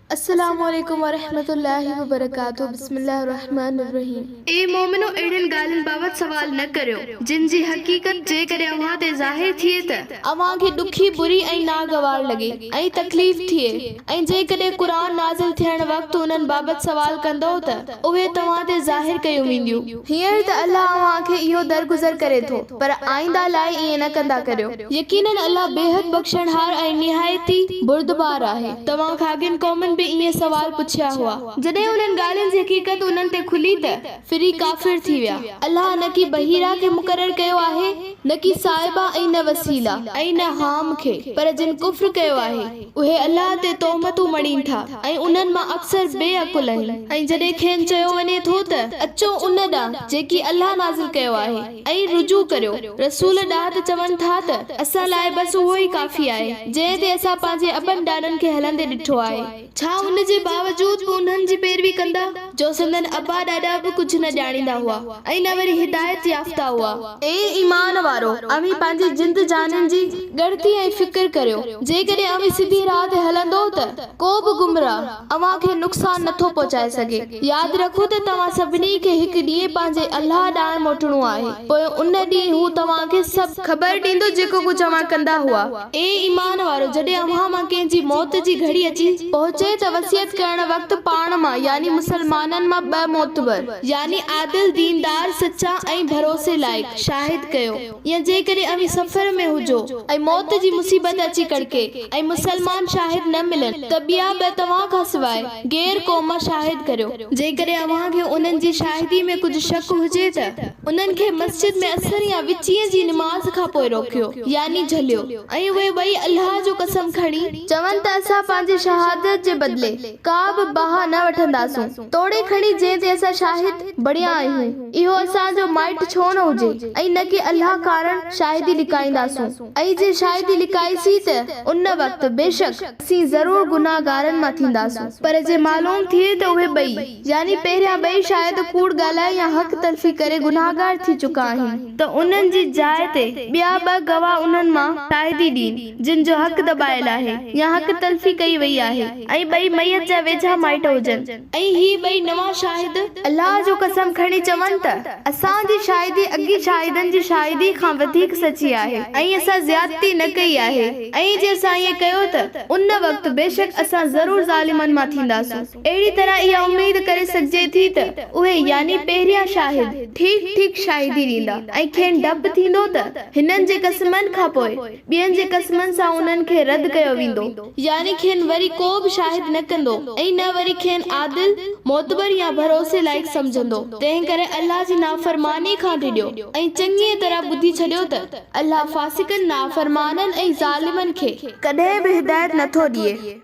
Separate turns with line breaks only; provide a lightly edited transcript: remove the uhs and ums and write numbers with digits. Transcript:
अस्सलामुअलैकुम वरहमतुल्लाहि वबरकातुहू। बिस्मिल्लाहिर्रहमानिर्रहीम।
ए मोमिनो एड़न गालन बाबत सवाल न करियो जिन जी हकीकत जे करे अवां ते ज़ाहिर थिए त
अवां खे दुखी बुरी ऐं नागवार लगे ऐं तकलीफ़ थिए ऐं जे कॾहिं कुरान नाज़िल थियण वक्त उन्हनि बाबत सवाल कंदो त उहे तव्हां ते ज़ाहिर कयूं वेंदियूं। हींअर त अल्लाह अवां खे इहो दरगुज़र करे थो, पर आइंदा लाइ ईअं न कंदा करियो। यकीनन अल्लाह बेहद बख़्शणहार ऐं निहायती बुर्दबार आहे। तव्हां खागिन क़ौमनि भी इहे सवाल पुछिया हुआ, जॾहिं उन्हनि ॻाल्हियुनि जी हक़ीक़त उन्हनि ते खुली त फिरी काफ़िर थी विया। अल्लाह न की बहीरा खे मुक़रर कयो आहे, न की साहिबा ऐं न वसीला ऐं न हाम खे, पर जिन कुफ्र कयो आहे उहे अल्लाह ते तोहमतूं मणीनि था ऐं उन्हनि मां अक्सर बेअकुल आहिनि। ऐं जॾहिं खेनि चयो वञे थो त अचो उन ॾांहुं जेकी अल्लाह नाज़िल कयो आहे ऐं रुजू करियो, रसूल ॾांहुं त चवनि था त असां लाइ बस उहो ई काफ़ी आहे जंहिं ते असां पंहिंजे अबनि ॾाॾनि खे हलंदे ॾिठो आहे। छा उन जे बावजूद भी उन्हनि जी पैरवी कंदा जो संदन अबा ॾाॾा भी कुछ न ॼाणींदा हुआ ऐं न वरी हिदायत याफ़्ता हुआ। ए ईमान वारो, अवी पंहिंजी जिंद जाननि जी ॻणती ऐं फिक्र करियो। जेकॾहिं अवी सिधी राह ते हलंदो त को बि गुमराह अवां खे नुक़सान नथो पहुचाए सघे। यादि रखो त तव्हां सभिनी खे हिकु ॾींहुं पंहिंजे अल्लाह ॾांहुं मोटणो आहे, पोइ उन ॾींहुं हू तव्हां खे सभु ख़बर ॾींदो जेको कुझु अवां कंदा हुआ। ए ईमान वारो, जॾहिं अवां मां कंहिंजी मौत जी घड़ी अची पहुचे त वसियत करण वक्त पाण मां यानी मुसलमाननि मां ॿ मोतबर यानी आदिल, दीनदार, सच्चा ऐं भरोसे लाइक शाहिद कयो। या जेकॾहिं अवी सफ़र में हुजो ऐं मौत जी मुसीबत अची कड़के ऐं मुसलमान शाहिद न मिलन त ॿिया ॿ तव्हां खां सवाइ गैर क़ौम शाहिद करियो। जेकॾहिं अवां खे उन्हनि जी शाहिदी में कुझु शक हुजे त उन्हनि खे मस्जिद में असर या विचीअ जी निमाज़ खां पोइ रोकियो यानी झलियो ऐं उहे ॿई अल्लाह जो कसम खणी चवनि त असां पंहिंजी शहादत जे बदले का बि बाहा न वठंदासूं, तोड़े खणी जंहिं ते असां शाहिद बढ़िया आहियूं। इहो असांजो माइट छो न हुजे ऐं न की अल्लाह कारण शाहिदी लिकाईंदासूं। ऐं जे शाहिदी लिकाईसी त उन वक्त बेशक असीं ज़रूर गुनाहगारनि मां थींदासूं, पर जे मालूम थिए त उहे ॿई यानी पहिरियां ॿई शायद कूड़ ॻाल्हाए या हक़ तलफ़ी करे गुनाहगार थी चुका आहिनि त उन्हनि जी जाइ ते ॿिया ॿ गवाह उन्हनि मां शाहिदी ॾीन जिन जो हक़ दबायल आहे या हक़ तलफ़ी कई वई आहे ऐं ॿई मैयत जा वेझा माइट हुजनि। ऐं ही ॿई नवां शाहिद अल्लाह जो कसम खणी चवनि त असांजी शाहिदी अॻी शाहिदनि जी शाहिदी खां वधीक सची आहे ऐं असां ज़्यादती न कई आहे। ऐं जे असां ईअं कयो त उन वक्त बेशक असां ज़रूर ज़ालिमनि मां थींदासूं। अहिड़ी तरह इहा उम्मीद करे सघिजे थी त उहे यानी पहिरियां शाहिद ठीक ठीक शाहिदी ॾींदा ऐं खेनि डप थींदो त हिननि जे कसमनि खां पोइ ॿियनि जे कसमनि सां उन्हनि खे रद्द कयो वेंदो यानी खेनि वरी को बि शाहिद न कंदो ऐं न वरी खेनि आदिल, मोतबर या भरोसे लाइक समझंदो। तंहिं करे अल्लाह जी नाफरमानी खां टिड़ियो ऐं चङी तरह ॿुधी छॾियो त अल्लाह फासिकनि, नाफरमाननि ऐं ज़ालिमनि खे कॾहिं बि हिदायत नथो ॾिए।